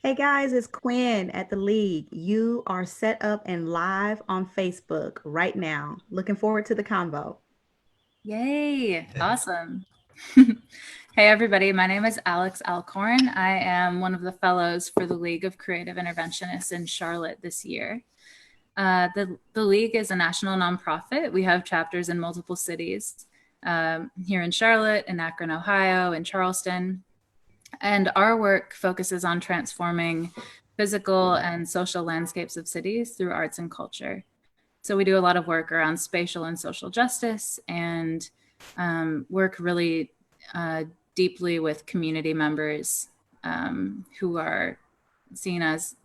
Hey guys, it's Quinn at the League. You are set up and live on Facebook right now. Looking forward to the convo. Yay, awesome. Hey everybody, my name is Alex Alcorn. I am one of the fellows for the League of Creative Interventionists in Charlotte this year. The League is a national nonprofit. We have chapters in multiple cities, here in Charlotte, in Akron, Ohio, in Charleston. And our work focuses on transforming physical and social landscapes of cities through arts and culture. So we do a lot of work around spatial and social justice and work really deeply with community members who are seen as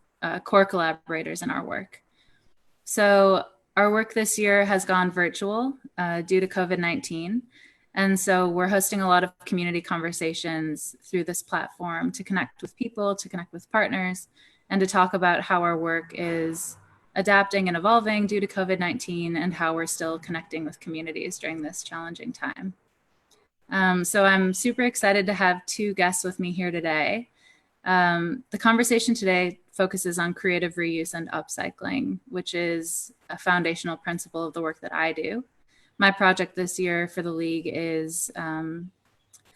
core collaborators in our work. So our work this year has gone virtual due to COVID-19. And so we're hosting a lot of community conversations through this platform to connect with people, to connect with partners, and to talk about how our work is adapting and evolving due to COVID-19 and how we're still connecting with communities during this challenging time. So I'm super excited to have two guests with me here today. The conversation today focuses on creative reuse and upcycling, which is a foundational principle of the work that I do. My project this year for the League is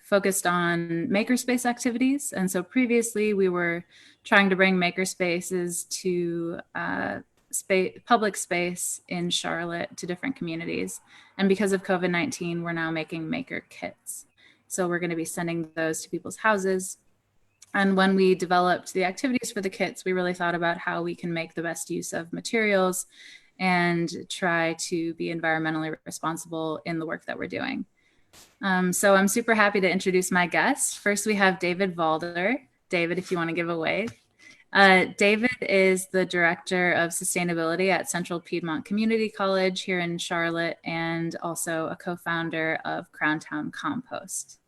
focused on makerspace activities. And so previously we were trying to bring makerspaces to public space in Charlotte to different communities. And because of COVID-19, we're now making maker kits. So we're going to be sending those to people's houses. And when we developed the activities for the kits, we really thought about how we can make the best use of materials and try to be environmentally responsible in the work that we're doing. So I'm super happy to introduce my guests. First, we have David Valder. David, if you want to give a wave. David is the Director of Sustainability at Central Piedmont Community College here in Charlotte, and also a co-founder of CrownTown Compost.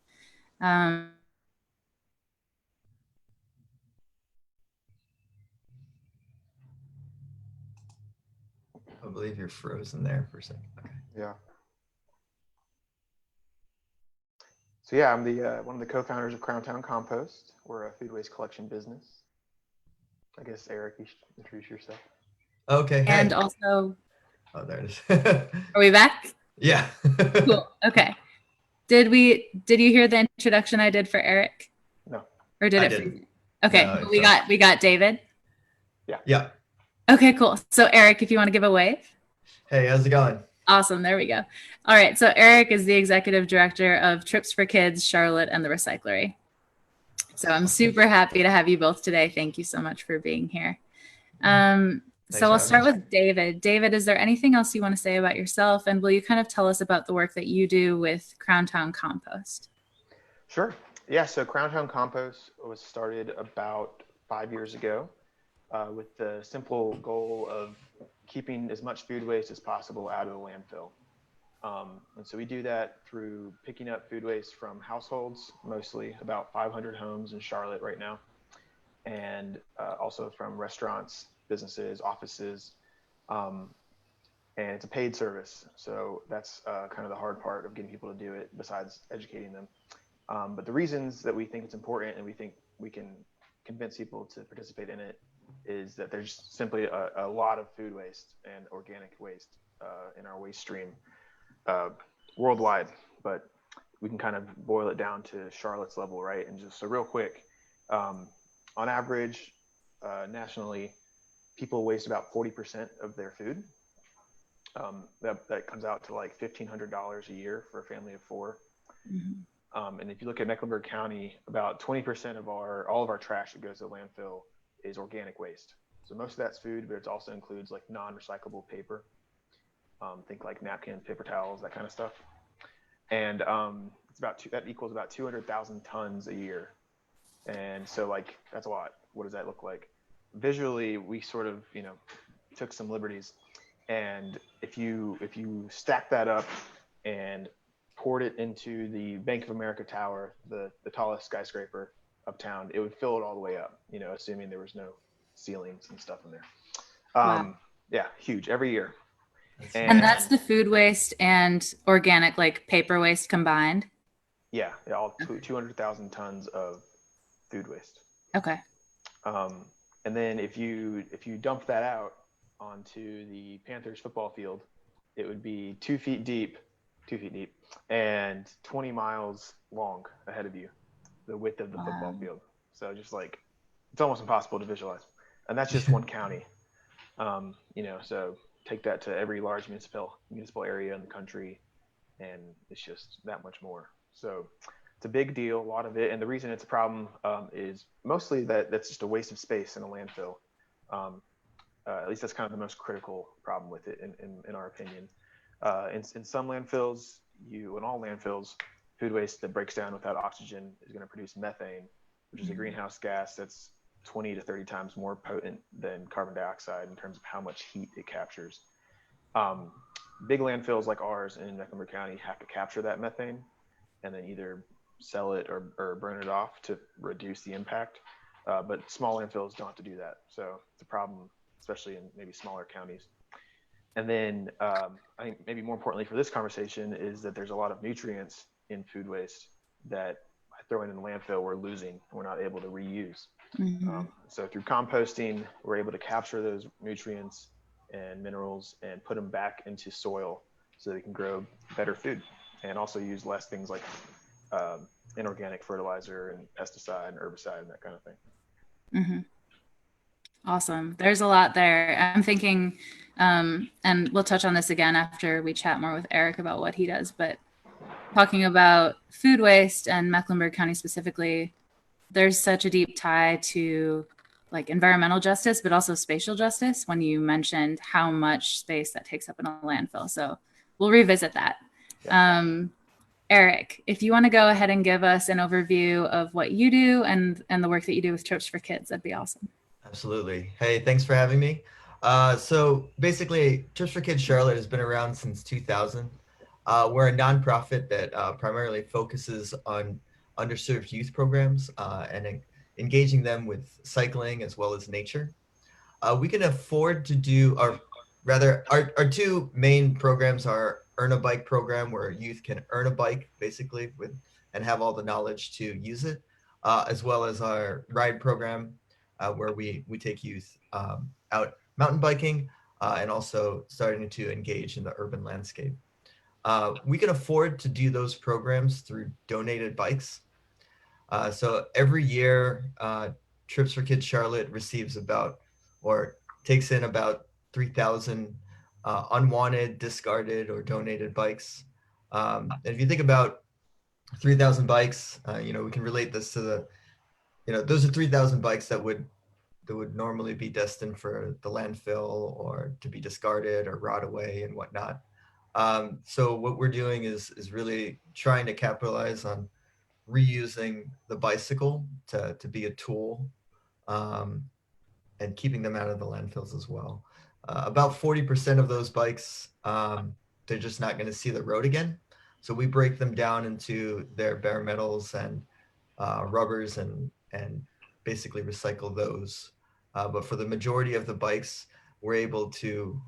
I believe you're frozen there for a second. Okay. Yeah. So yeah, I'm the one of the co-founders of CrownTown Compost. We're a food waste collection business. I guess Eric, you should introduce yourself. Okay. Hey. And also, oh, there it is. Are we back? Yeah. Cool. Okay. Did you hear the introduction I did for Eric? No. Or did I it? didn't. Okay. No, we got David. Yeah. Yeah. Okay, cool. So Eric, if you want to give a wave. Hey, how's it going? Awesome. There we go. All right. So Eric is the executive director of Trips for Kids, Charlotte, and the Re-Cyclery. So I'm super happy to have you both today. Thank you so much for being here. So I'll start with David. David, is there anything else you want to say about yourself? And will you kind of tell us about the work that you do with CrownTown Compost? Sure. Yeah. So CrownTown Compost was started about 5 years ago with the simple goal of keeping as much food waste as possible out of the landfill. And so we do that through picking up food waste from households, mostly about 500 homes in Charlotte right now, and also from restaurants, businesses, offices, and it's a paid service. So that's kind of the hard part of getting people to do it, besides educating them. But the reasons that we think it's important and we think we can convince people to participate in it is that there's simply a lot of food waste and organic waste in our waste stream worldwide, but we can kind of boil it down to Charlotte's level, right? And just so real quick, on average, nationally, people waste about 40% of their food. That comes out to like $1,500 a year for a family of four. Mm-hmm. And if you look at Mecklenburg County, about 20% of all of our trash that goes to the landfill is organic waste. So most of that's food, but it also includes like non-recyclable paper. Think like napkins, paper towels, that kind of stuff. And that equals about 200,000 tons a year. And so like, that's a lot. What does that look like? Visually, we sort of, took some liberties. And if you stack that up and poured it into the Bank of America Tower, the tallest skyscraper uptown, it would fill it all the way up, assuming there was no ceilings and stuff in there. Wow. Yeah, huge every year. And that's the food waste and organic, like paper waste combined? Yeah, all 200,000 tons of food waste. Okay. And then if you dump that out onto the Panthers football field, it would be 2 feet deep, and 20 miles long ahead of you, the width of the football field. So just like, it's almost impossible to visualize. And that's just one county. So take that to every large municipal area in the country, and it's just that much more. So it's a big deal, a lot of it. And the reason it's a problem is mostly that's just a waste of space in a landfill. At least that's kind of the most critical problem with it, in our opinion. In some landfills, in all landfills, food waste that breaks down without oxygen is going to produce methane, which is a greenhouse gas that's 20 to 30 times more potent than carbon dioxide in terms of how much heat it captures. Big landfills like ours in Mecklenburg County have to capture that methane and then either sell it or burn it off to reduce the impact. But small landfills don't have to do that. So it's a problem, especially in maybe smaller counties. And then I think maybe more importantly for this conversation is that there's a lot of nutrients in food waste that by throwing in the landfill, we're losing, we're not able to reuse. So through composting, we're able to capture those nutrients and minerals and put them back into soil so they can grow better food, and also use less things like inorganic fertilizer and pesticide and herbicide and that kind of thing. Awesome. There's a lot there. I'm thinking, and we'll touch on this again after we chat more with Eric about what he does, but talking about food waste and Mecklenburg County specifically, there's such a deep tie to like environmental justice, but also spatial justice when you mentioned how much space that takes up in a landfill. So we'll revisit that. Eric, if you want to go ahead and give us an overview of what you do and the work that you do with Trips for Kids, that'd be awesome. Absolutely. Hey, thanks for having me. So basically, Trips for Kids Charlotte has been around since 2000. We're a nonprofit that primarily focuses on underserved youth programs and engaging them with cycling as well as nature. We can afford to do our two main programs are Earn a Bike program, where youth can earn a bike basically and have all the knowledge to use it, as well as our Ride program, where we take youth out mountain biking and also starting to engage in the urban landscape. We can afford to do those programs through donated bikes. So every year, Trips for Kids Charlotte receives takes in about 3,000 unwanted, discarded, or donated bikes. And if you think about 3,000 bikes, we can relate this to those are 3,000 bikes that would normally be destined for the landfill or to be discarded or rot away and whatnot. So what we're doing is really trying to capitalize on reusing the bicycle to be a tool, and keeping them out of the landfills as well. About 40% of those bikes, they're just not going to see the road again. So we break them down into their bare metals and rubbers and basically recycle those. But for the majority of the bikes, we're able to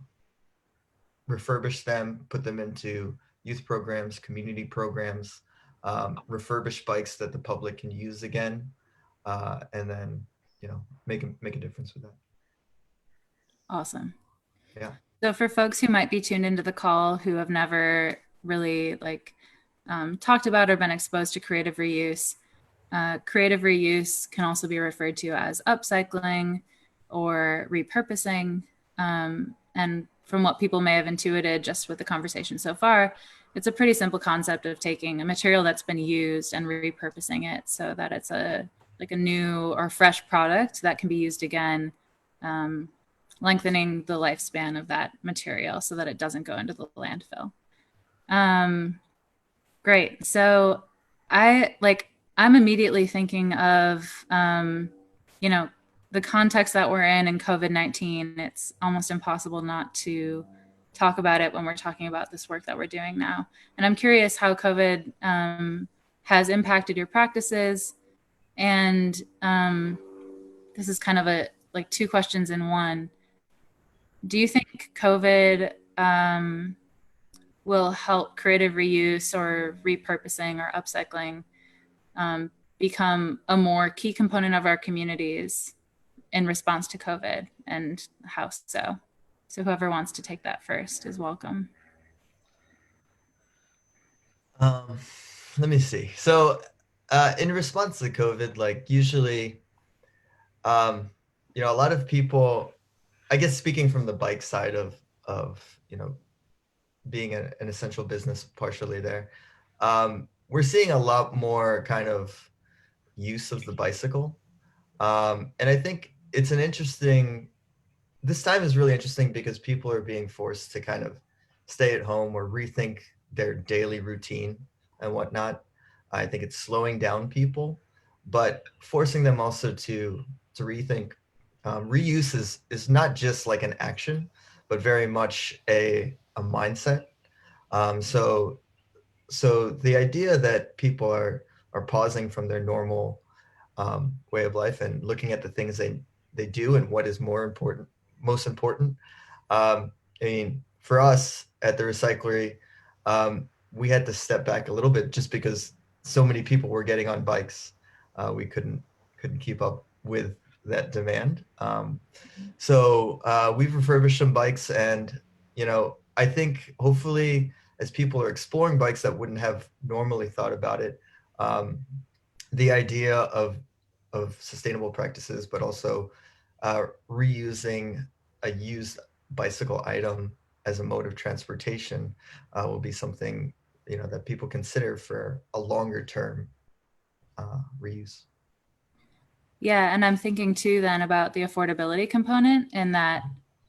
refurbish them, put them into youth programs, community programs, refurbish bikes that the public can use again, and then make a difference with that. Awesome. Yeah. So for folks who might be tuned into the call who have never really talked about or been exposed to creative reuse, creative reuse can also be referred to as upcycling or repurposing. And from what people may have intuited just with the conversation so far, it's a pretty simple concept of taking a material that's been used and repurposing it so that it's a new or fresh product that can be used again, lengthening the lifespan of that material so that it doesn't go into the landfill. Great. So I'm immediately thinking of, the context that we're in COVID-19. It's almost impossible not to talk about it when we're talking about this work that we're doing now. And I'm curious how COVID has impacted your practices. And this is kind of two questions in one. Do you think COVID will help creative reuse or repurposing or upcycling become a more key component of our communities in response to COVID, and how so? So whoever wants to take that first is welcome. Let me see. So, in response to COVID, like usually, a lot of people, I guess, speaking from the bike side of being an essential business partially there, we're seeing a lot more kind of use of the bicycle, and I think it's an interesting. This time is really interesting because people are being forced to kind of stay at home or rethink their daily routine and whatnot. I think it's slowing down people, but forcing them also to rethink. Reuse is not just like an action, but very much a mindset. So the idea that people are pausing from their normal way of life and looking at the things they do and what is most important. I mean, for us at the Re-Cyclery, we had to step back a little bit just because so many people were getting on bikes. We couldn't keep up with that demand. So we've refurbished some bikes, and I think hopefully as people are exploring bikes that wouldn't have normally thought about it, um, the idea of sustainable practices, but also reusing a used bicycle item as a mode of transportation will be something that people consider for a longer term reuse. Yeah, and I'm thinking too then about the affordability component, in that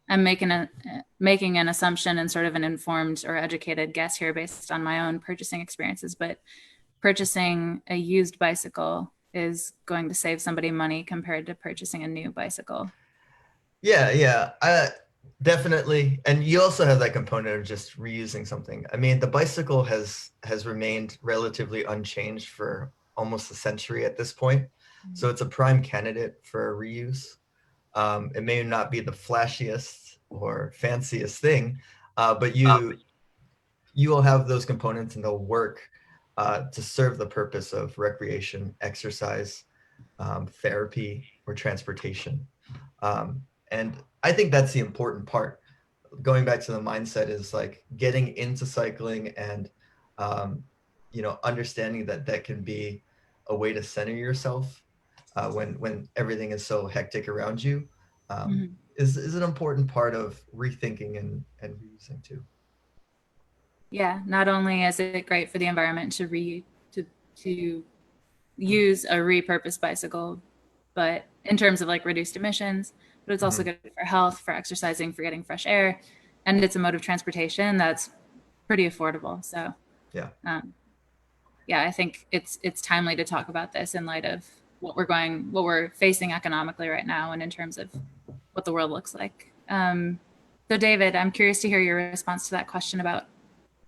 I'm making an assumption and sort of an informed or educated guess here based on my own purchasing experiences, but purchasing a used bicycle is going to save somebody money compared to purchasing a new bicycle. Yeah, definitely. And you also have that component of just reusing something. I mean, the bicycle has remained relatively unchanged for almost a century at this point. So it's a prime candidate for reuse. It may not be the flashiest or fanciest thing, but you will have those components and they'll work to serve the purpose of recreation, exercise, therapy, or transportation. And I think that's the important part. Going back to the mindset is like getting into cycling and understanding that that can be a way to center yourself when everything is so hectic around you, is an important part of rethinking and reusing too. Yeah, not only is it great for the environment to use a repurposed bicycle, but in terms of like reduced emissions, but it's also good for health, for exercising, for getting fresh air, and it's a mode of transportation that's pretty affordable. So Yeah. yeah, I think it's timely to talk about this in light of what we're facing economically right now, and in terms of what the world looks like. So David, I'm curious to hear your response to that question about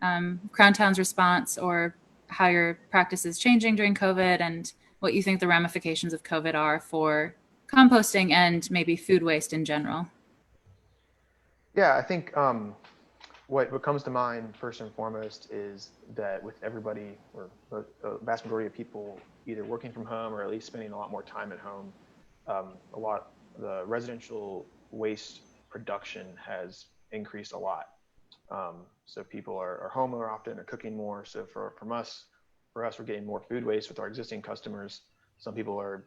CrownTown's response, or how your practice is changing during COVID, and what you think the ramifications of COVID are for composting and maybe food waste in general. Yeah, I think what comes to mind first and foremost is that with everybody, or the vast majority of people, either working from home or at least spending a lot more time at home, the residential waste production has increased a lot. So people are home more often, are cooking more. So for us, we're getting more food waste with our existing customers. Some people are,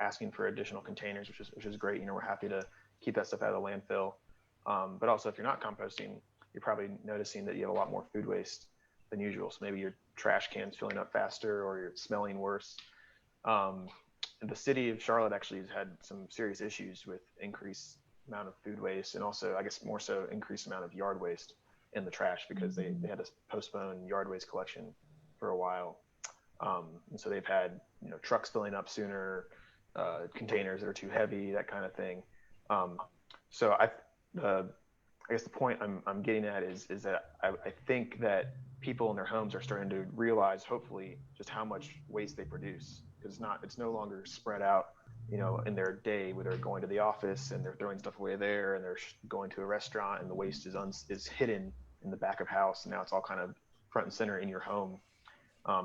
asking for additional containers, which is great. We're happy to keep that stuff out of the landfill. But also, if you're not composting, you're probably noticing that you have a lot more food waste than usual. So maybe your trash can's filling up faster, or you're smelling worse. The city of Charlotte actually has had some serious issues with increased amount of food waste, and also, I guess more so, increased amount of yard waste in the trash, because they had to postpone yard waste collection for a while. And so they've had trucks filling up sooner, containers that are too heavy, that kind of thing. So I guess the point I'm getting at is that I think that people in their homes are starting to realize, hopefully, just how much waste they produce. It's no longer spread out, in their day where they're going to the office and they're throwing stuff away there, and they're going to a restaurant and the waste is hidden in the back of house, and now it's all kind of front and center in your home.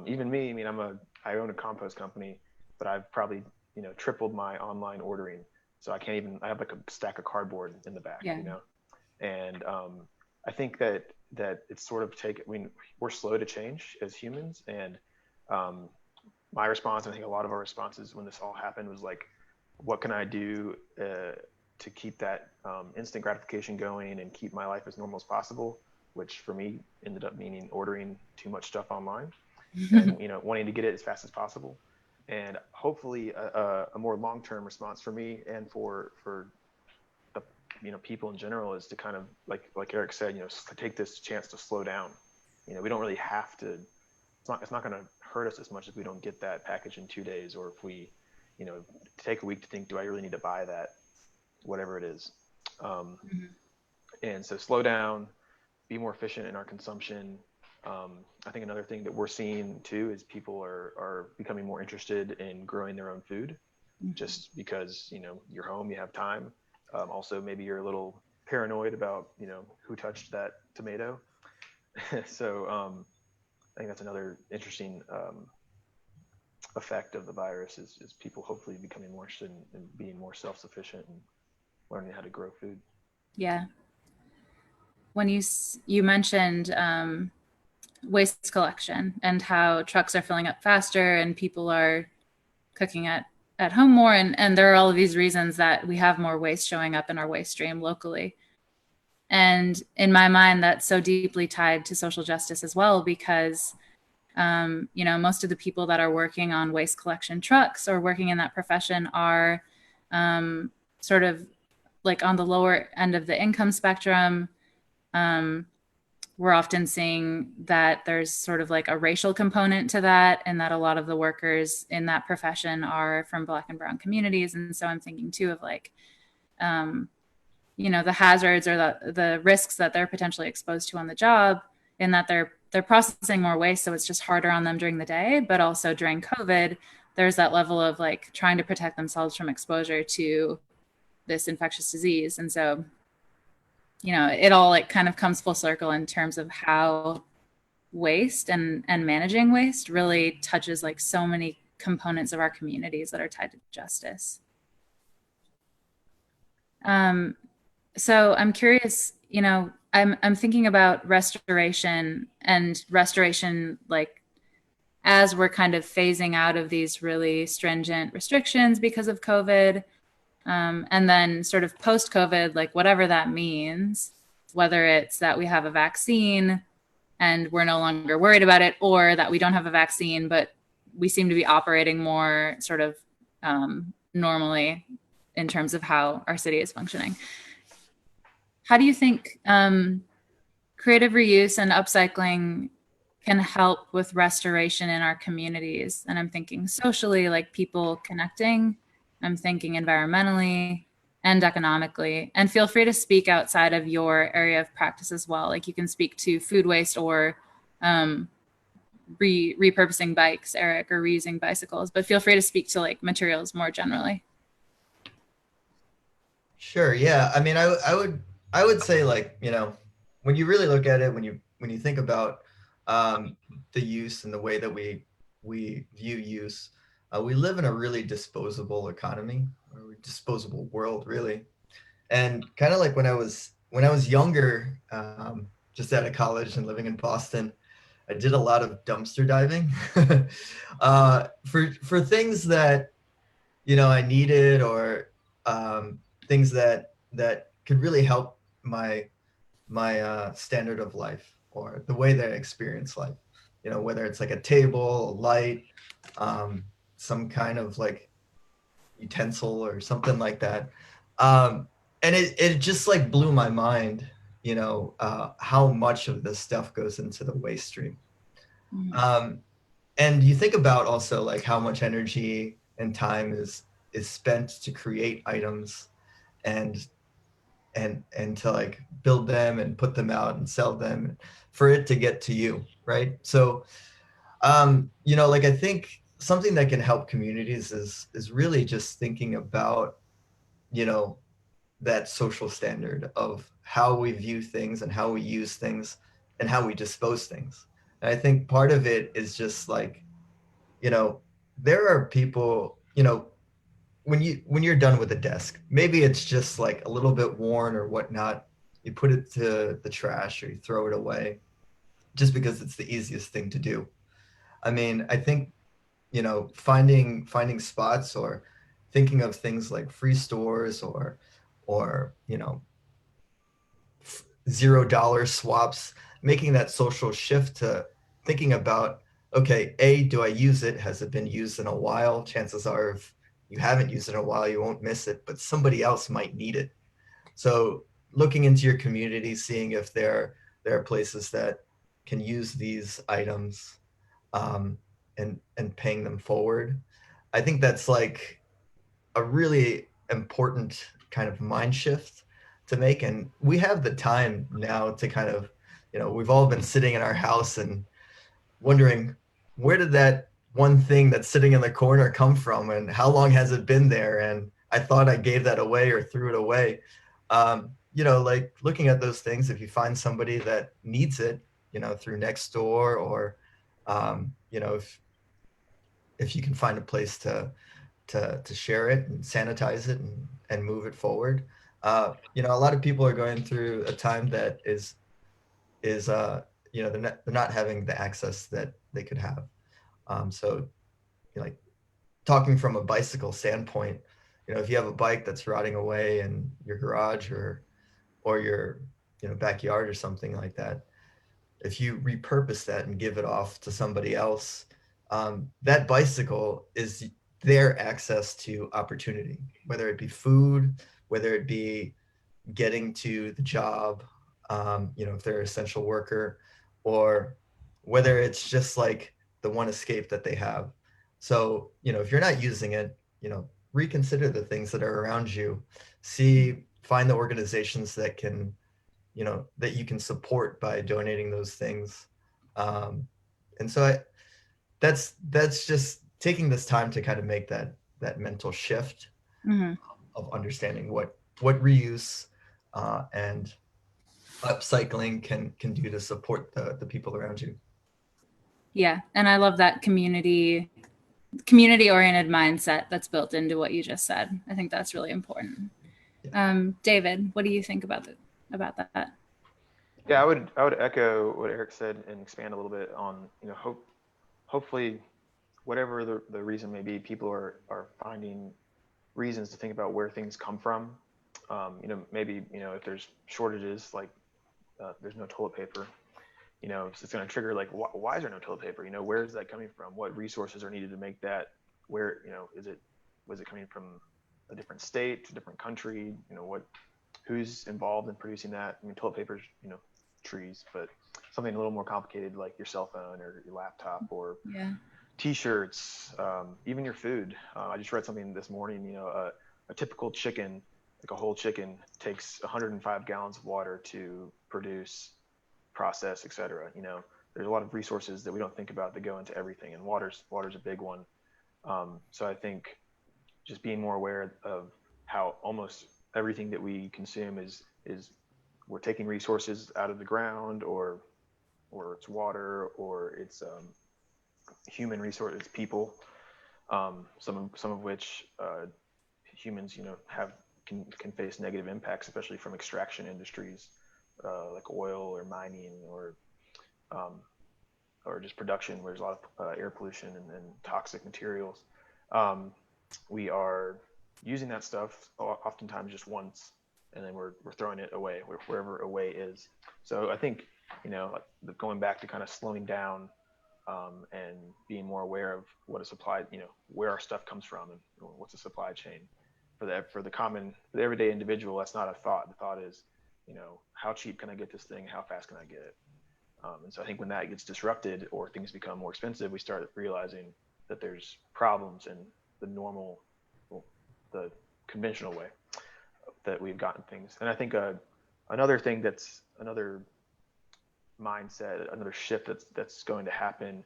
Even me, I mean, I own a compost company, but I've probably tripled my online ordering, so I have like a stack of cardboard in the back, Yeah. And I think that it's sort of we're slow to change as humans, and my response, and I think a lot of our responses when this all happened, was like, what can I do to keep that instant gratification going and keep my life as normal as possible, which for me ended up meaning ordering too much stuff online and wanting to get it as fast as possible. And hopefully a more long-term response for me and for the people in general is to kind of like Eric said, take this chance to slow down. We don't really have to. It's not going to hurt us as much if we don't get that package in 2 days, or if we take a week to think, do I really need to buy that, whatever it is. And so slow down, be more efficient in our consumption. I think another thing that we're seeing too is people are becoming more interested in growing their own food, just because you're home, you have time. Also, maybe you're a little paranoid about who touched that tomato. So I think that's another interesting effect of the virus is people hopefully becoming more interested in being more self-sufficient and learning how to grow food. Yeah. When you mentioned waste collection and how trucks are filling up faster and people are cooking at home more, and there are all of these reasons that we have more waste showing up in our waste stream locally. And in my mind, that's so deeply tied to social justice as well, because most of the people that are working on waste collection trucks or working in that profession are sort of like on the lower end of the income spectrum. We're often seeing that there's sort of like a racial component to that, and that a lot of the workers in that profession are from Black and Brown communities. And so I'm thinking too of like, the hazards or the risks that they're potentially exposed to on the job, in that they're processing more waste, so it's just harder on them during the day. But also during COVID, there's that level of like trying to protect themselves from exposure to this infectious disease. And so it all like kind of comes full circle in terms of how waste and managing waste really touches like so many components of our communities that are tied to justice. So I'm curious, I'm thinking about restoration like as we're kind of phasing out of these really stringent restrictions because of COVID. And then sort of post-COVID, like whatever that means, whether it's that we have a vaccine and we're no longer worried about it, or that we don't have a vaccine, but we seem to be operating more sort of normally in terms of how our city is functioning. How do you think creative reuse and upcycling can help with restoration in our communities? And I'm thinking socially, like people connecting. I'm thinking environmentally and economically. And feel free to speak outside of your area of practice as well. Like you can speak to food waste or repurposing bikes, Eric, or reusing bicycles, but feel free to speak to like materials more generally. Sure. Yeah. I mean, I would say like, when you really look at it, when you think about the use and the way that we view use, we live in a really disposable economy, or disposable world, really. And kind of like when I was younger, just out of college and living in Boston, I did a lot of dumpster diving for things that I needed, or things that could really help my standard of life, or the way that I experience life. Whether it's like a table, a light, some kind of like utensil or something like that. And it just like blew my mind, how much of this stuff goes into the waste stream. And you think about also like how much energy and time is spent to create items and to like build them and put them out and sell them for it to get to you, right? So, like I think something that can help communities is really just thinking about, you know, that social standard of how we view things and how we use things and how we dispose things. And I think part of it is just like, you know, there are people, you know, when you're done with a desk, maybe it's just like a little bit worn or whatnot, you put it to the trash or you throw it away just because it's the easiest thing to do. I mean, I think, you know, finding spots or thinking of things like free stores or you know, $0 swaps, making that social shift to thinking about, okay, A, do I use it? Has it been used in a while? Chances are, if you haven't used it in a while, you won't miss it, but somebody else might need it. So looking into your community, seeing if there are places that can use these items, um, and paying them forward. I think that's like a really important kind of mind shift to make. And we have the time now to kind of, you know, we've all been sitting in our house and wondering, where did that one thing that's sitting in the corner come from and how long has it been there? And I thought I gave that away or threw it away. You know, like looking at those things, if you find somebody that needs it, you know, through next door or, you know, if you can find a place to share it and sanitize it and move it forward. You know, a lot of people are going through a time that is you know, they're not having the access that they could have. So, you know, like talking from a bicycle standpoint, you know, if you have a bike that's rotting away in your garage or your, you know, backyard or something like that, if you repurpose that and give it off to somebody else, that bicycle is their access to opportunity, whether it be food, whether it be getting to the job, you know, if they're an essential worker, or whether it's just like the one escape that they have. So, you know, if you're not using it, you know, reconsider the things that are around you. Find the organizations that can, you know, that you can support by donating those things. Um, and so that's just taking this time to kind of make that mental shift Mm-hmm. of understanding what reuse and upcycling can do to support the people around you. Yeah, and I love that community oriented mindset that's built into what you just said. I think that's really important. Yeah. David, what do you think about that? Yeah, I would echo what Eric said and expand a little bit on, you know, hopefully whatever the reason may be, people are finding reasons to think about where things come from. You know, maybe, you know, if there's shortages, like there's no toilet paper, you know, it's going to trigger like, why is there no toilet paper? You know, where is that coming from? What resources are needed to make that? Where, you know, was it coming from a different state, a different country? You know, who's involved in producing that? I mean, toilet paper's, you know, trees, but something a little more complicated like your cell phone or your laptop or Yeah. T-shirts, even your food. I just read something this morning. You know, a typical chicken, like a whole chicken, takes 105 gallons of water to produce, process, etc. You know, there's a lot of resources that we don't think about that go into everything, and water's a big one. So I think just being more aware of how almost everything that we consume is we're taking resources out of the ground, or it's water, or it's human resources, people, some of which humans, you know, can face negative impacts, especially from extraction industries like oil or mining um, or just production where there's a lot of air pollution and toxic materials. We are using that stuff oftentimes just once, and then we're throwing it away wherever away is. So I think, you know, going back to kind of slowing down, and being more aware of what a supply, you know, where our stuff comes from and what's the supply chain for the everyday individual. That's not a thought. The thought is, you know, how cheap can I get this thing? How fast can I get it? And so I think when that gets disrupted or things become more expensive, we start realizing that there's problems in the normal, well, the conventional way that we've gotten things. And I think another mindset, another shift that's going to happen,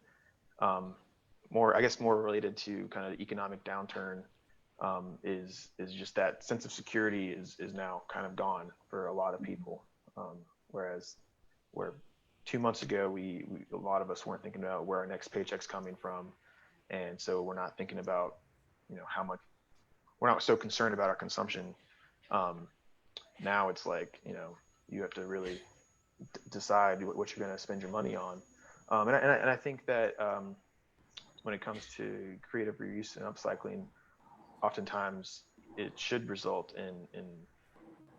more, I guess, more related to kind of economic downturn, is just that sense of security is now kind of gone for a lot of people. Whereas where 2 months ago, we a lot of us weren't thinking about where our next paycheck's coming from, and so we're not thinking about, how much, we're not so concerned about our consumption. Now it's like, you have to really decide what you're going to spend your money on. And I think that, when it comes to creative reuse and upcycling, oftentimes it should result in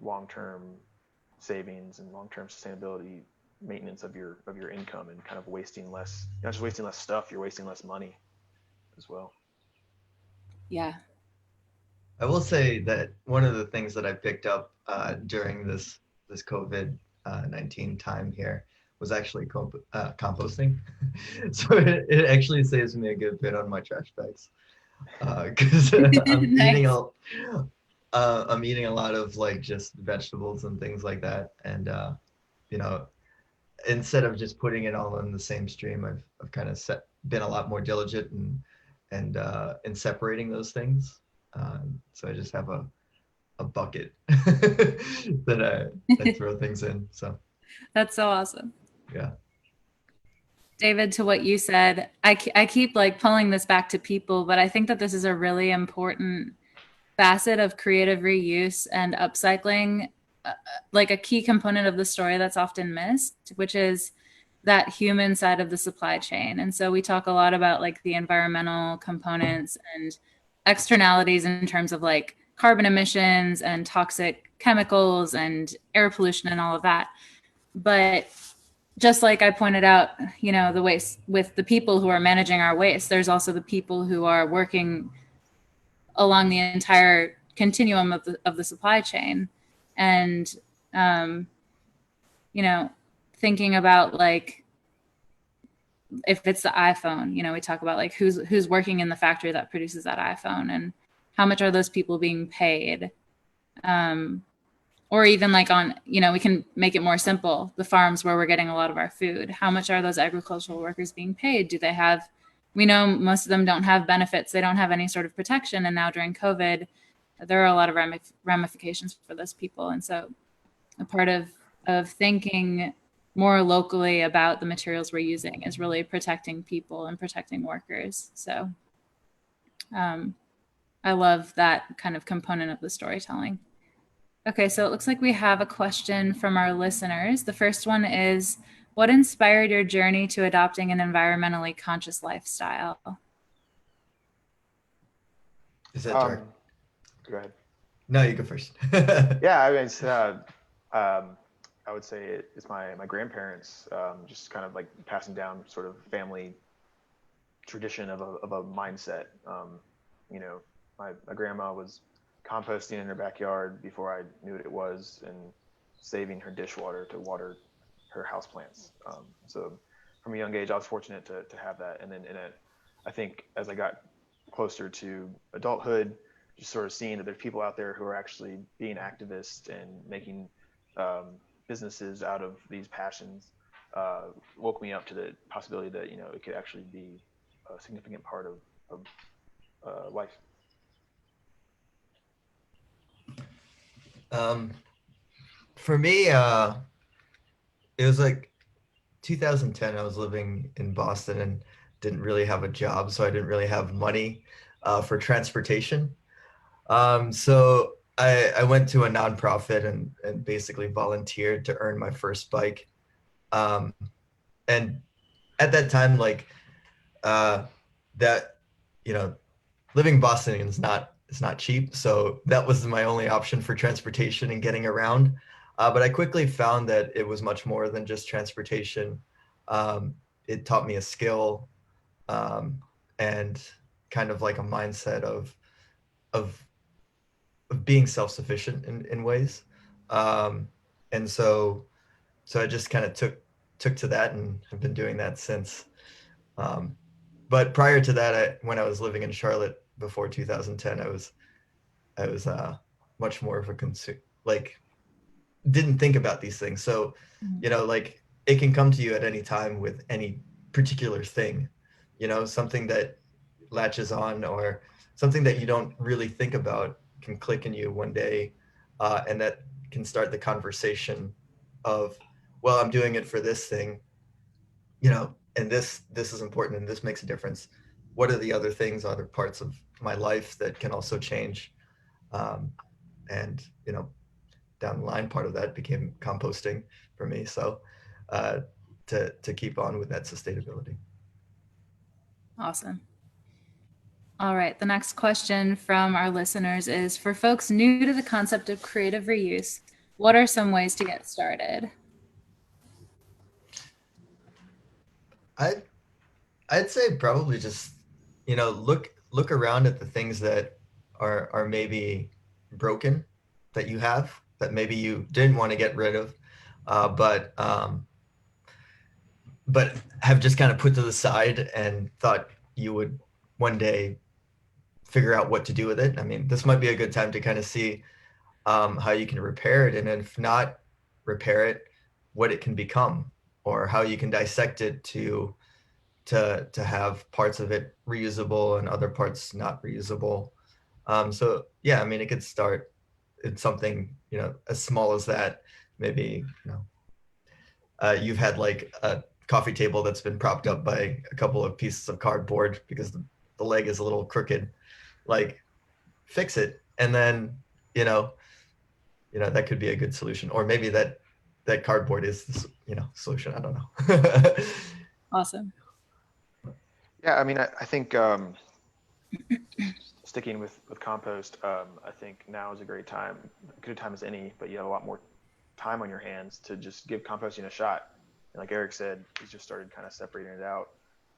long-term savings and long-term sustainability, maintenance of your income, and kind of wasting less, not just wasting less stuff, you're wasting less money as well. Yeah. I will say that one of the things that I picked up during this COVID-19 time here was actually composting. So it actually saves me a good bit on my trash bags, because Nice. I'm eating a lot of like just vegetables and things like that, and you know, instead of just putting it all in the same stream, I've kind of been a lot more diligent and in separating those things. So I just have a bucket that I throw things in. So That's so awesome. yeah. David, to what you said, I keep like pulling this back to people, but I think that this is a really important facet of creative reuse and upcycling, like a key component of the story that's often missed, which is that human side of the supply chain. And so we talk a lot about like the environmental components and externalities in terms of like carbon emissions and toxic chemicals and air pollution and all of that. But just like I pointed out, the waste with the people who are managing our waste, there's also the people who are working along the entire continuum of the supply chain. And, thinking about like, if it's the iPhone, we talk about like who's working in the factory that produces that iPhone, and how much are those people being paid? Or even like on, we can make it more simple. The farms where we're getting a lot of our food, how much are those agricultural workers being paid? Do they have, we know most of them don't have benefits. They don't have any sort of protection. And now during COVID, there are a lot of ramifications for those people. And so a part of thinking more locally about the materials we're using is really protecting people and protecting workers. So I love that kind of component of the storytelling. Okay, so it looks like we have a question from our listeners. The first one is, what inspired your journey to adopting an environmentally conscious lifestyle? Is that direct? Go ahead. No, you go first. Yeah, I mean, I would say it's my grandparents, just kind of like passing down sort of family tradition of a mindset. My grandma was composting in her backyard before I knew what it was, and saving her dishwater to water her houseplants. So from a young age, I was fortunate to have that. And then I think as I got closer to adulthood, just sort of seeing that there's people out there who are actually being activists and making businesses out of these passions, woke me up to the possibility that, it could actually be a significant part of life. For me, it was like 2010. I was living in Boston and didn't really have a job, so I didn't really have money for transportation. So I went to a nonprofit and basically volunteered to earn my first bike. And at that time, like that, living in Boston is not cheap. So that was my only option for transportation and getting around. But I quickly found that it was much more than just transportation. It taught me a skill, and kind of like a mindset of being self-sufficient in ways. And so I just kind of took to that and have been doing that since. But prior to that, when I was living in Charlotte before 2010, I was much more of a like didn't think about these things. So, like it can come to you at any time with any particular thing, something that latches on, or something that you don't really think about can click in you one day, and that can start the conversation of, well, I'm doing it for this thing, and this is important and this makes a difference. What are the other things, other parts of my life that can also change? Um, and down the line, part of that became composting for me. So to keep on with that sustainability. Awesome. All right. The next question from our listeners is, for folks new to the concept of creative reuse, what are some ways to get started? I'd say probably just look around at the things that are maybe broken, that you have, that maybe you didn't want to get rid of, but have just kind of put to the side and thought you would one day figure out what to do with it. I mean, this might be a good time to kind of see how you can repair it, and if not repair it, what it can become, or how you can dissect it to have parts of it reusable and other parts not reusable. So yeah, I mean, it could start in something as small as that. Maybe you've had like a coffee table that's been propped up by a couple of pieces of cardboard because the leg is a little crooked. Like, fix it, and then that could be a good solution. Or maybe that cardboard is the solution. I don't know. Awesome. Yeah, I mean, I think sticking with compost, I think now is a great time, good time as any, but you have a lot more time on your hands to just give composting a shot. And like Eric said, he's just started kind of separating it out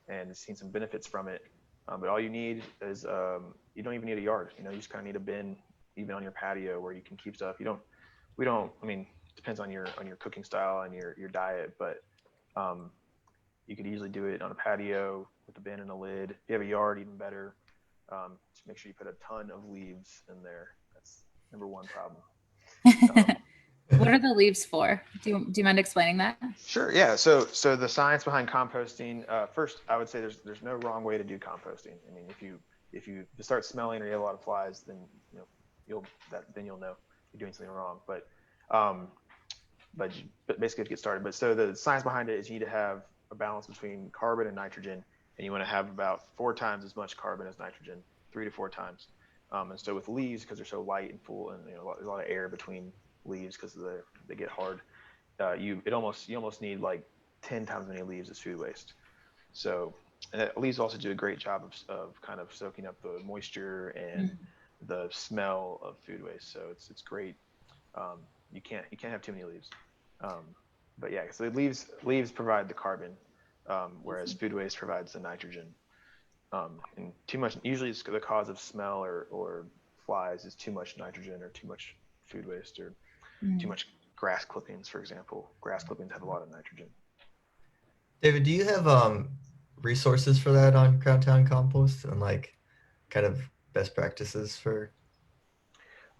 and seen some benefits from it. But all you need is you don't even need a yard. You just kind of need a bin, even on your patio, where you can keep stuff. We don't. I mean, it depends on your cooking style and your diet, but you could easily do it on a patio with a bin and a lid. If you have a yard, even better. Just make sure you put a ton of leaves in there. That's number one problem. What are the leaves for? Do you mind explaining that? Sure. Yeah. So the science behind composting. First, I would say there's no wrong way to do composting. I mean, if you start smelling or you have a lot of flies, then you'll know you're doing something wrong. But basically to get started. But so the science behind it is you need to have a balance between carbon and nitrogen, and you want to have about 4 times as much carbon as nitrogen, 3 to 4 times. And so with leaves, because they're so light and full, and there's a lot of air between leaves because they get hard, you almost need like 10 times as many leaves as food waste. So, and leaves also do a great job of kind of soaking up the moisture and the smell of food waste. So it's great. You can't have too many leaves. But yeah, so leaves provide the carbon, whereas food waste provides the nitrogen. And too much, usually it's the cause of smell or flies is too much nitrogen or too much food waste or too much grass clippings, for example. Grass clippings have a lot of nitrogen. David, do you have resources for that on CrownTown Compost, and like kind of best practices for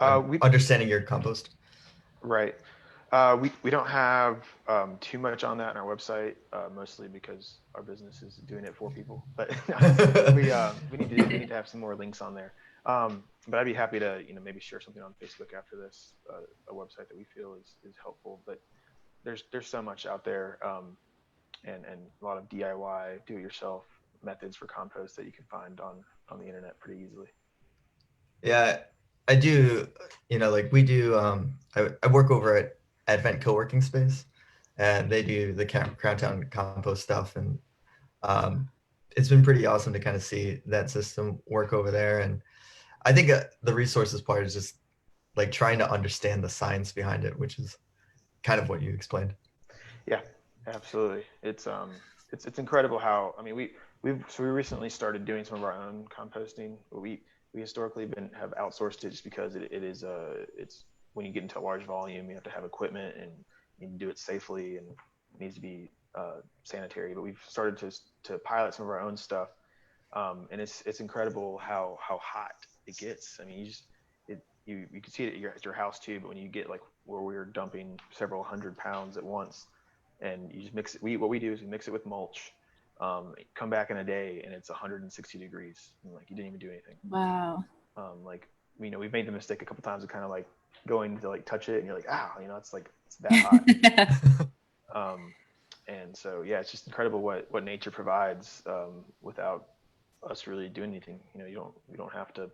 understanding your compost? Right. We don't have too much on that on our website, mostly because our business is doing it for people. But we need to have some more links on there. But I'd be happy to maybe share something on Facebook after this, a website that we feel is helpful. But there's so much out there, and a lot of DIY, do-it-yourself methods for compost that you can find on the internet pretty easily. Yeah, I do. Like we do. I work over at Advent Co-working Space, and they do the CrownTown compost stuff, and it's been pretty awesome to kind of see that system work over there. And I think the resources part is just like trying to understand the science behind it, which is kind of what you explained. Yeah, absolutely. It's incredible how, I mean, we recently started doing some of our own composting. We historically have outsourced it just because it's when you get into a large volume, you have to have equipment and you can do it safely, and it needs to be sanitary. But we've started to pilot some of our own stuff, and it's incredible how hot it gets. I mean, you can see it at your house too. But when you get like where we're dumping several hundred pounds at once, and you just mix it, what we do is we mix it with mulch, come back in a day and it's 160 degrees, and like you didn't even do anything. Wow. Like, you know, we've made the mistake a couple times of kind of like going to like touch it and you're like, ah, you know, it's like, it's that hot. And so, yeah, it's just incredible what nature provides, without us really doing anything. You know, you don't have to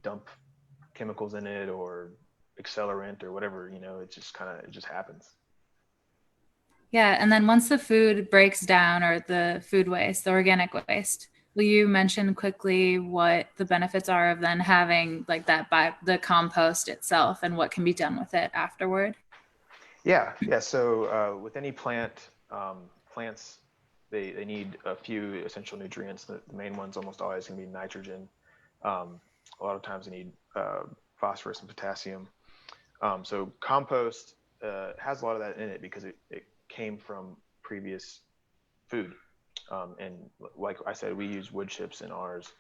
dump chemicals in it or accelerant or whatever, you know, it just happens. Yeah, and then once the food breaks down, or the food waste, the organic waste, will you mention quickly what the benefits are of then having like that by the compost itself and what can be done with it afterward? Yeah. So with any plant, plants, they need a few essential nutrients. The main one's almost always going to be nitrogen. A lot of times they need phosphorus and potassium. So compost has a lot of that in it because it came from previous food. And like I said, we use wood chips in ours.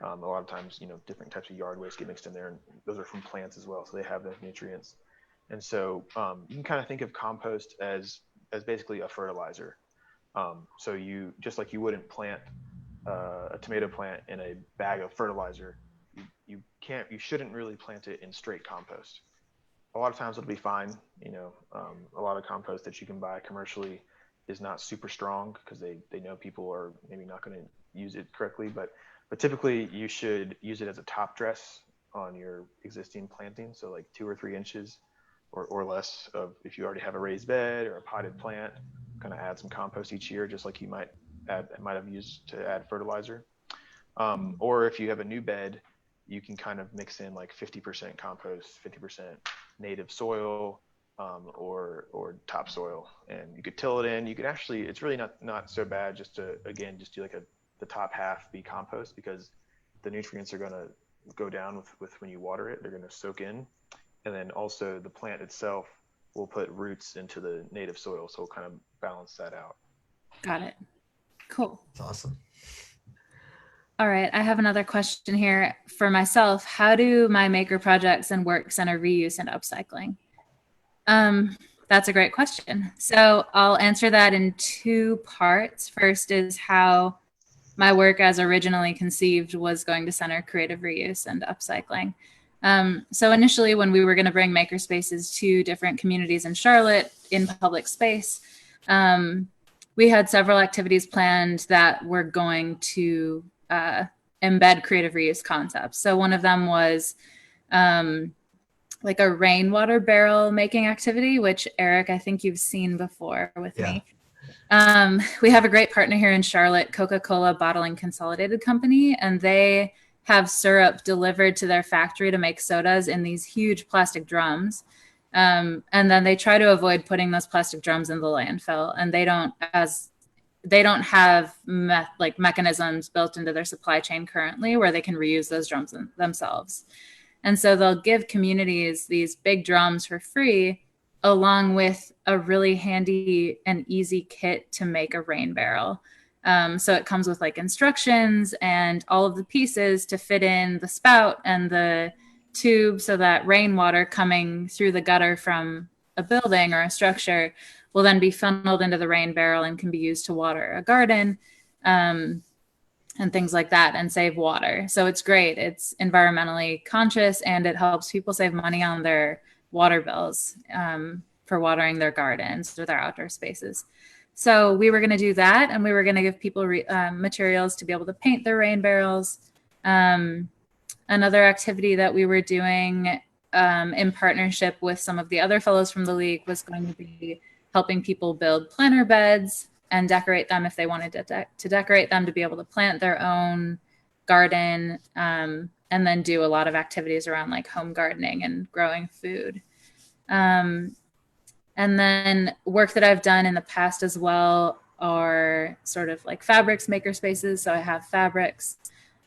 A lot of times, you know, different types of yard waste get mixed in there, and those are from plants as well, so they have those nutrients. And so you can kind of think of compost as basically a fertilizer. So you, just like you wouldn't plant a tomato plant in a bag of fertilizer, you shouldn't really plant it in straight compost. A lot of times it'll be fine. You know, a lot of compost that you can buy commercially is not super strong because they know people are maybe not going to use it correctly, but typically you should use it as a top dress on your existing planting. So like 2 or 3 inches or less of, if you already have a raised bed or a potted plant, kind of add some compost each year, just like you might have used to add fertilizer. Or if you have a new bed, you can kind of mix in like 50% compost, 50% native soil, or topsoil, and you could till it in. You could actually, it's really not so bad just to, again, just do like the top half be compost, because the nutrients are going to go down with when you water it. They're going to soak in, and then also the plant itself will put roots into the native soil, so it'll kind of balance that out. Got it. Cool. That's awesome. All right, I have another question here for myself. How do my maker projects and work center reuse and upcycling? That's a great question. So I'll answer that in 2 parts. First is how my work as originally conceived was going to center creative reuse and upcycling. So initially, when we were going to bring makerspaces to different communities in Charlotte in public space, we had several activities planned that were going to embed creative reuse concepts. So one of them was like a rainwater barrel making activity, which Eric, I think you've seen before with me. We have a great partner here in Charlotte, Coca-Cola Bottling Consolidated Company, and they have syrup delivered to their factory to make sodas in these huge plastic drums. And then they try to avoid putting those plastic drums in the landfill, and they don't have mechanisms built into their supply chain currently where they can reuse those drums themselves. And so they'll give communities these big drums for free, along with a really handy and easy kit to make a rain barrel. So it comes with like instructions and all of the pieces to fit in the spout and the tube, so that rainwater coming through the gutter from a building or a structure will then be funneled into the rain barrel and can be used to water a garden, and things like that, and save water. So it's great. It's environmentally conscious, and it helps people save money on their water bills for watering their gardens or their outdoor spaces. So we were going to do that, and we were going to give people materials to be able to paint their rain barrels. Another activity that we were doing in partnership with some of the other fellows from the league was going to be helping people build planter beds and decorate them if they wanted to decorate them, to be able to plant their own garden, and then do a lot of activities around like home gardening and growing food. And then work that I've done in the past as well are sort of like fabrics maker spaces. So I have fabrics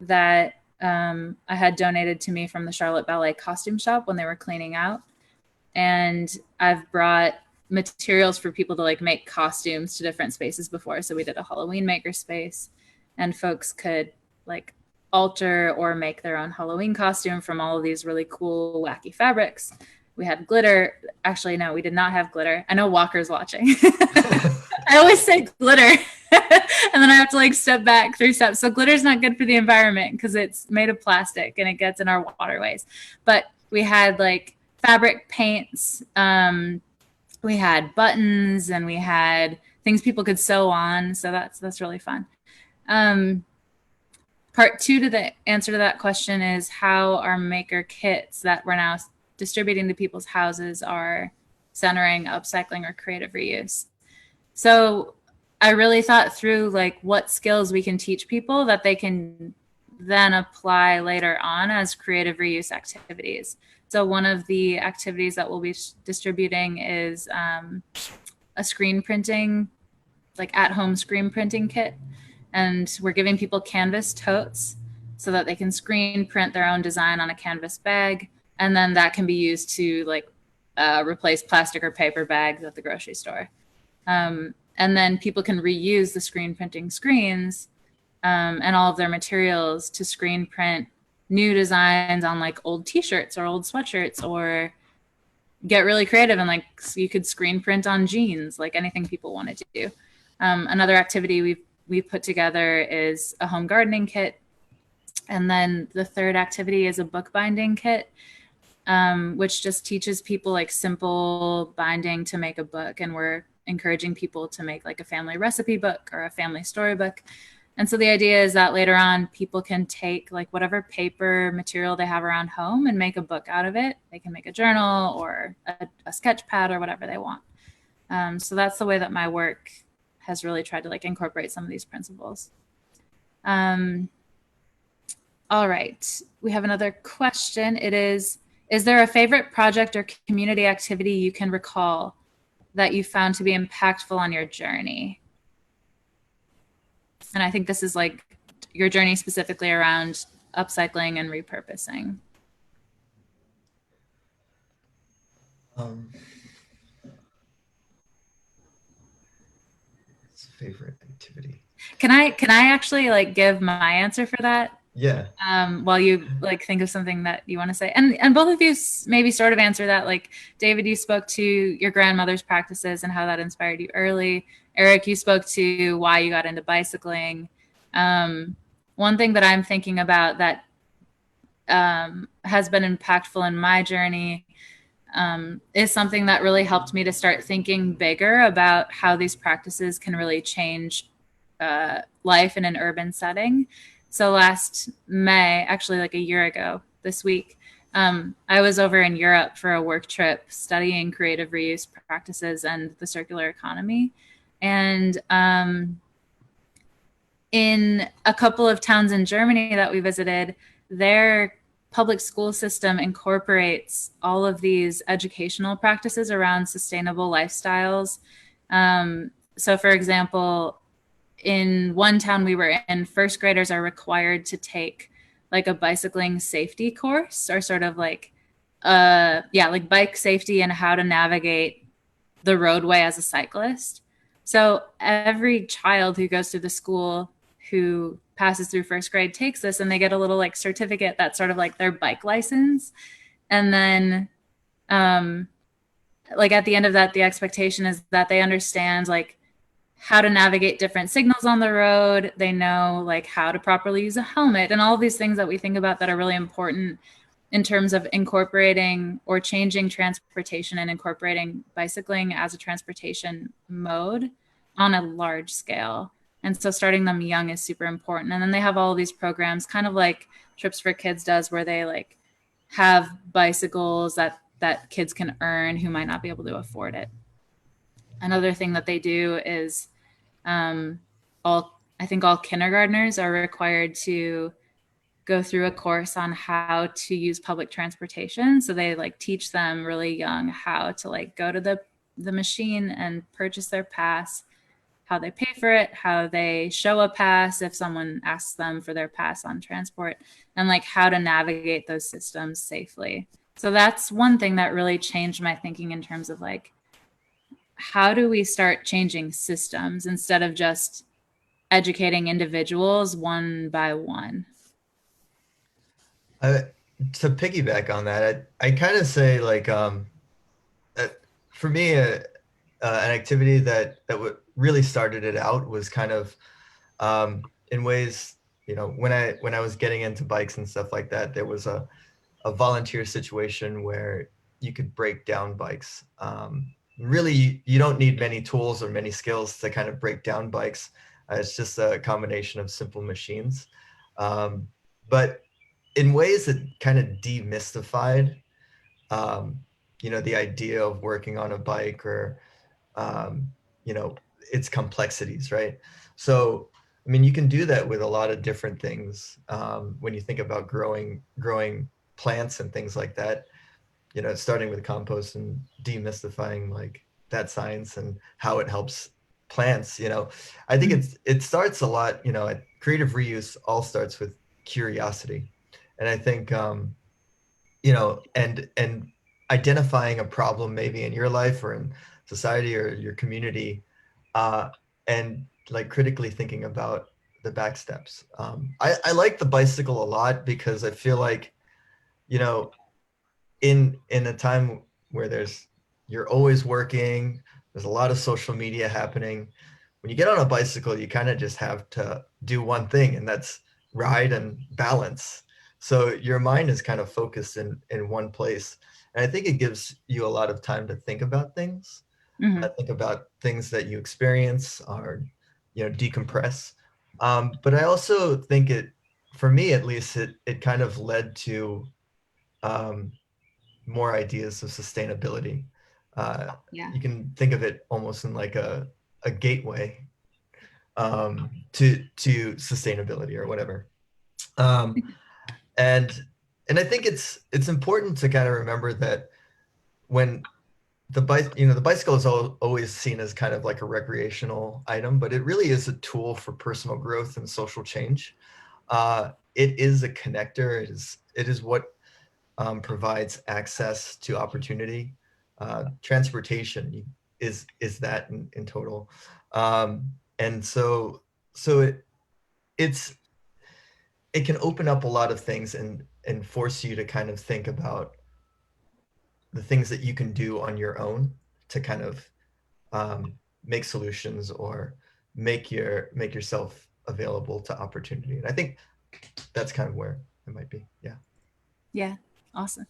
that I had donated to me from the Charlotte Ballet costume shop when they were cleaning out. And I've brought materials for people to like make costumes to different spaces before. So we did a Halloween maker space, and folks could like alter or make their own Halloween costume from all of these really cool, wacky fabrics. We had glitter. Actually, no, we did not have glitter. I know Walker's watching. I always say glitter. And then I have to like step back 3 steps. So glitter is not good for the environment because it's made of plastic and it gets in our waterways. But we had like fabric paints, we had buttons, and we had things people could sew on. So that's really fun. Part 2 to the answer to that question is how our maker kits that we're now distributing to people's houses are centering upcycling or creative reuse. So I really thought through like what skills we can teach people that they can then apply later on as creative reuse activities. So one of the activities that we'll be distributing is a screen printing, like at-home screen printing kit. And we're giving people canvas totes so that they can screen print their own design on a canvas bag. And then that can be used to like replace plastic or paper bags at the grocery store. And then people can reuse the screen printing screens and all of their materials to screen print new designs on like old t-shirts or old sweatshirts, or get really creative and like you could screen print on jeans, like anything people wanted to do. Another activity we've put together is a home gardening kit. And then the third activity is a book binding kit, which just teaches people like simple binding to make a book. And we're encouraging people to make like a family recipe book or a family storybook. And so the idea is that later on people can take like whatever paper material they have around home and make a book out of it. They can make a journal or a sketch pad or whatever they want. So that's the way that my work has really tried to like incorporate some of these principles. All right, we have another question. It is there a favorite project or community activity you can recall that you found to be impactful on your journey? And I think this is like your journey specifically around upcycling and repurposing. Favorite activity. Can I actually like give my answer for that? Yeah. While you like think of something that you want to say, and both of you maybe sort of answer that. Like David, you spoke to your grandmother's practices and how that inspired you early. Eric, you spoke to why you got into bicycling. One thing that I'm thinking about that has been impactful in my journey is something that really helped me to start thinking bigger about how these practices can really change life in an urban setting. So last May, actually like a year ago this week, I was over in Europe for a work trip studying creative reuse practices and the circular economy. And in a couple of towns in Germany that we visited, their public school system incorporates all of these educational practices around sustainable lifestyles. So for example, in one town we were in, first graders are required to take like a bicycling safety course, or sort of like like bike safety and how to navigate the roadway as a cyclist. So every child who goes to the school who passes through first grade takes this, and they get a little like certificate that's sort of like their bike license. And then like at the end of that, the expectation is that they understand like how to navigate different signals on the road. They know like how to properly use a helmet and all of these things that we think about that are really important in terms of incorporating or changing transportation and incorporating bicycling as a transportation mode on a large scale. And so starting them young is super important. And then they have all of these programs, kind of like Trips for Kids does, where they like have bicycles that kids can earn who might not be able to afford it. Another thing that they do is all kindergartners are required to go through a course on how to use public transportation. So they like teach them really young how to like go to the machine and purchase their pass, how they pay for it, how they show a pass if someone asks them for their pass on transport, and like how to navigate those systems safely. So that's one thing that really changed my thinking in terms of like, how do we start changing systems instead of just educating individuals one by one? To piggyback on that, I kind of say like, for me, an activity that really started it out was kind of in ways, when I was getting into bikes and stuff like that, there was a volunteer situation where you could break down bikes. Really, you don't need many tools or many skills to kind of break down bikes. It's just a combination of simple machines. But in ways that kind of demystified, the idea of working on a bike or, um, its complexities, right? So, I mean, you can do that with a lot of different things. When you think about growing plants and things like that, starting with compost and demystifying like that science and how it helps plants, I think it starts a lot, creative reuse all starts with curiosity. And I think, and identifying a problem maybe in your life or in society or your community, and like critically thinking about the back steps. I like the bicycle a lot because I feel like, you know, in a time where you're always working, there's a lot of social media happening. When you get on a bicycle, you kind of just have to do one thing, and that's ride and balance. So your mind is kind of focused in one place. And I think it gives you a lot of time to think about things, think about things that you experience or, decompress. But I also think for me at least, it kind of led to um, more ideas of sustainability. Yeah. You can think of it almost in like a gateway to sustainability or whatever. Um, and I think it's important to kind of remember that when the bicycle is always seen as kind of like a recreational item, but it really is a tool for personal growth and social change. It is a connector. It is what provides access to opportunity. Transportation is that in total, and so it can open up a lot of things and force you to kind of think about the things that you can do on your own to kind of make solutions or make yourself available to opportunity. And I think that's kind of where it might be. Yeah. Yeah. Awesome.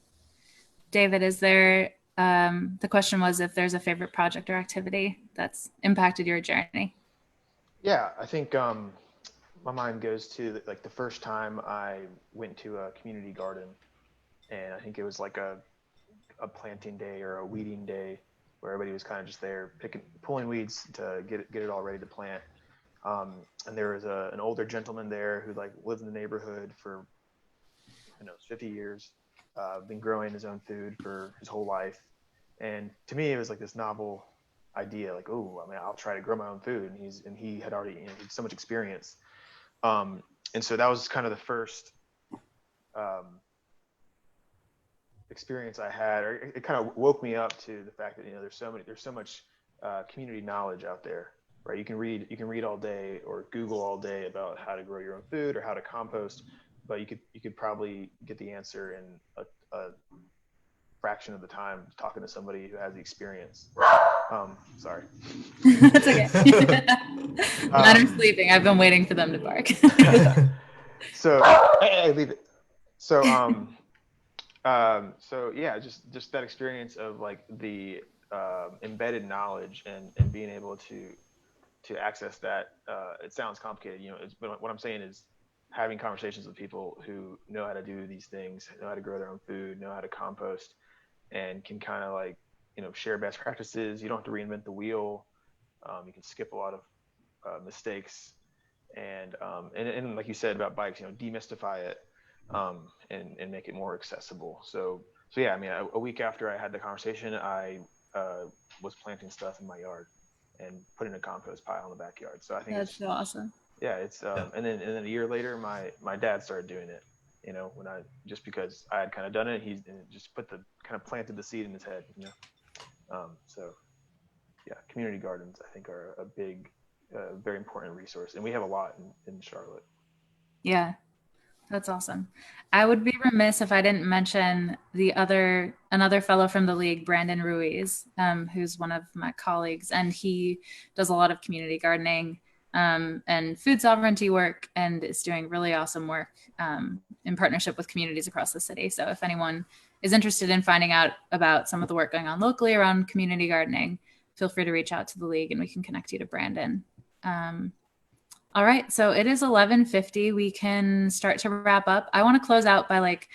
David, is there, the question was if there's a favorite project or activity that's impacted your journey? Yeah, I think my mind goes to like the first time I went to a community garden, and I think it was like a planting day or a weeding day where everybody was kind of just there pulling weeds to get it all ready to plant. And there was an older gentleman there who like lived in the neighborhood for, 50 years, been growing his own food for his whole life. And to me, it was like this novel idea, like, oh, I mean, I'll try to grow my own food. And he had already, he had so much experience. And so that was kind of the first experience I had, or it kind of woke me up to the fact that, there's so much community knowledge out there, right? You can read all day or Google all day about how to grow your own food or how to compost, but you could probably get the answer in a fraction of the time talking to somebody who has the experience. Sorry. That's okay. Mine are sleeping. I've been waiting for them to bark. So hey, leave it. So so yeah, just that experience of like the embedded knowledge and being able to access that. It sounds complicated, but what I'm saying is having conversations with people who know how to do these things, know how to grow their own food, know how to compost, and can kind of like, share best practices. You don't have to reinvent the wheel. You can skip a lot of mistakes, and like you said about bikes, demystify it, and make it more accessible. So yeah, I mean, a week after I had the conversation, I was planting stuff in my yard and putting a compost pile in the backyard. So I think That's so awesome. yeah, it's and then a year later, my dad started doing it. When just because I had kind of done it, he just kind of planted the seed in his head. So yeah, community gardens I think are a big, very important resource, and we have a lot in Charlotte. Yeah. That's awesome. I would be remiss if I didn't mention another fellow from the league, Brandon Ruiz, who's one of my colleagues, and he does a lot of community gardening and food sovereignty work, and is doing really awesome work in partnership with communities across the city. So if anyone is interested in finding out about some of the work going on locally around community gardening, feel free to reach out to the league and we can connect you to Brandon. All right, so it is 11:50. We can start to wrap up. I want to close out by like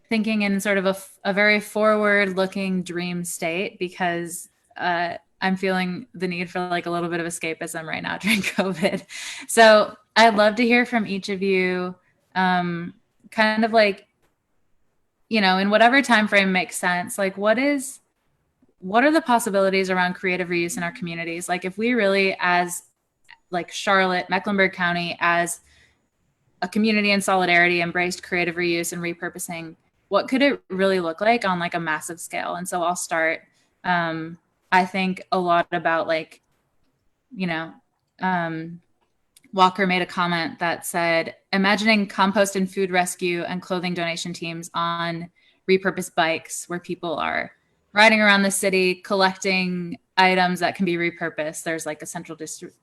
thinking in sort of a very forward-looking dream state, because I'm feeling the need for like a little bit of escapism right now during COVID. So I'd love to hear from each of you, kind of like, you know, in whatever time frame makes sense. Like, what are the possibilities around creative reuse in our communities? Like, if we really, as like Charlotte, Mecklenburg County, as a community in solidarity, embraced creative reuse and repurposing, what could it really look like on like a massive scale? And so I'll start. I think a lot about like, you know, Walker made a comment that said, imagining compost and food rescue and clothing donation teams on repurposed bikes where people are riding around the city, collecting items that can be repurposed. There's like a central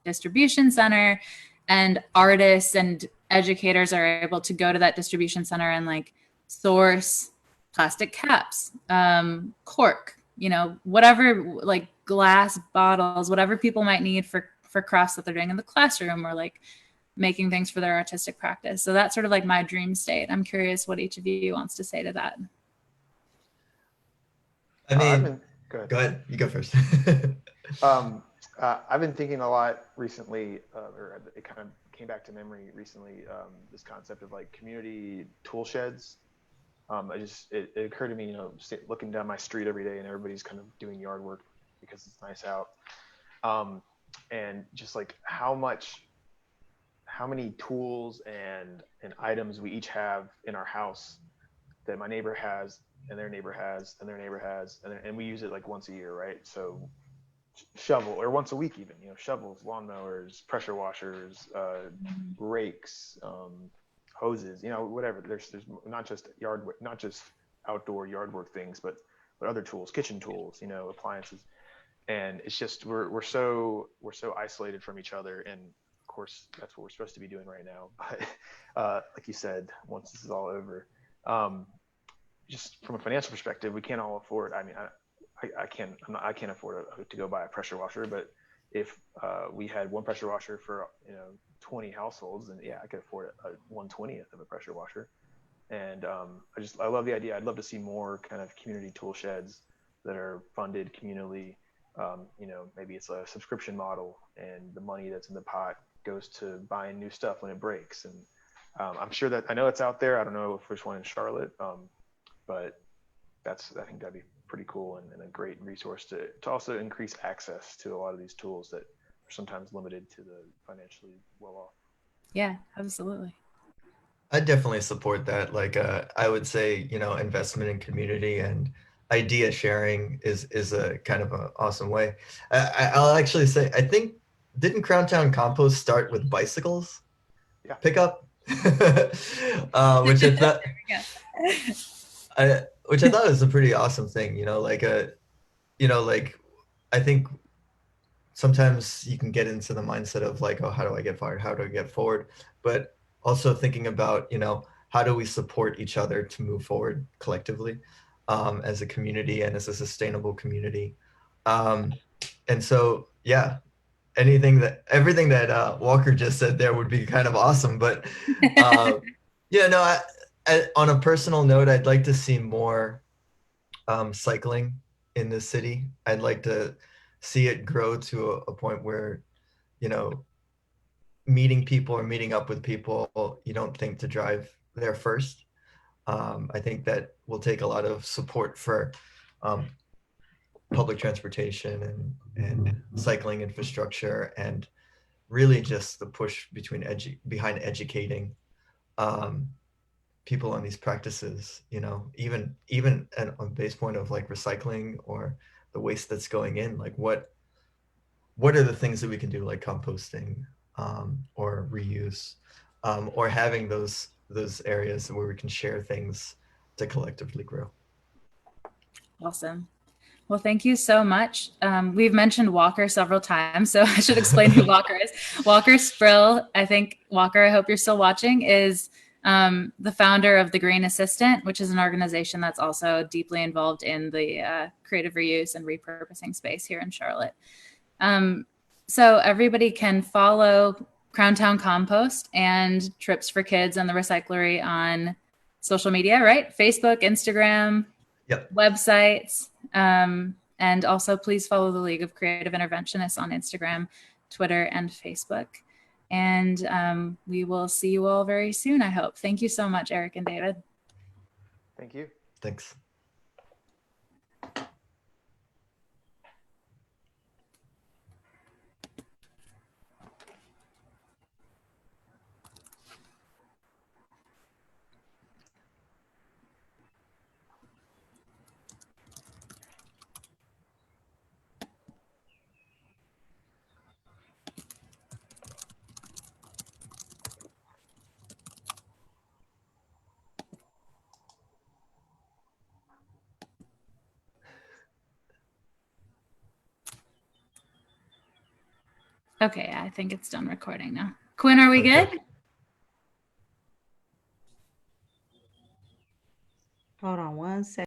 distribution center, and artists and educators are able to go to that distribution center and like source plastic caps, cork, you know, whatever, like glass bottles, whatever people might need for crafts that they're doing in the classroom, or like making things for their artistic practice. So that's sort of like my dream state. I'm curious what each of you wants to say to that. I mean, go ahead. Go ahead. You go first. I've been thinking a lot recently, or it kind of came back to memory recently, this concept of like community tool sheds. It occurred to me, you know, looking down my street every day and everybody's kind of doing yard work because it's nice out. And just like how many tools and items we each have in our house that my neighbor has, and their neighbor has, and their neighbor has, and we use it like once a year, right? So shovel, or once a week even, you know, shovels, lawnmowers, pressure washers, rakes, hoses, you know, whatever. There's not just outdoor yard work things, but other tools, kitchen tools, you know, appliances. And it's just we're so isolated from each other, and of course that's what we're supposed to be doing right now. But like you said, once this is all over, just from a financial perspective, we can't all afford. I mean, I can't afford to go buy a pressure washer. But if we had one pressure washer for 20 households, then yeah, I could afford a 1/20th of a pressure washer. And I love the idea. I'd love to see more kind of community tool sheds that are funded communally. Maybe it's a subscription model, and the money that's in the pot goes to buying new stuff when it breaks. And I'm sure that I know it's out there. I don't know if there's one in Charlotte, but I think that'd be pretty cool and a great resource to also increase access to a lot of these tools that are sometimes limited to the financially well off. Yeah, absolutely. I definitely support that. Like, I would say, investment in community and idea sharing is a kind of an awesome way. I'll actually say, I think, didn't CrownTown Compost start with bicycles? Yeah. Pickup? Which I thought was a pretty awesome thing, I think sometimes you can get into the mindset of like, oh, how do I get fired? How do I get forward? But also thinking about, how do we support each other to move forward collectively as a community and as a sustainable community. And so, yeah, everything that Walker just said there would be kind of awesome. But on a personal note, I'd like to see more cycling in the city. I'd like to see it grow to a point where, meeting people or meeting up with people, you don't think to drive there first. I think that will take a lot of support for public transportation and cycling infrastructure, and really just the push behind educating people on these practices, even on base point of like recycling or the waste that's going in, like what are the things that we can do, like composting or reuse, or having those those areas where we can share things to collectively grow. Awesome. Well, thank you so much. We've mentioned Walker several times, so I should explain who Walker is. Walker Sprill, I think, Walker, I hope you're still watching, is the founder of The Green Assistant, which is an organization that's also deeply involved in the creative reuse and repurposing space here in Charlotte. So everybody can follow CrownTown Compost and Trips for Kids and the Re-Cyclery on social media, right? Facebook, Instagram, Yep. websites. And also please follow the League of Creative Interventionists on Instagram, Twitter, and Facebook. And we will see you all very soon, I hope. Thank you so much, Eric and David. Thank you. Thanks. Okay, I think it's done recording now. Quinn, are we Okay. good? Hold on one second.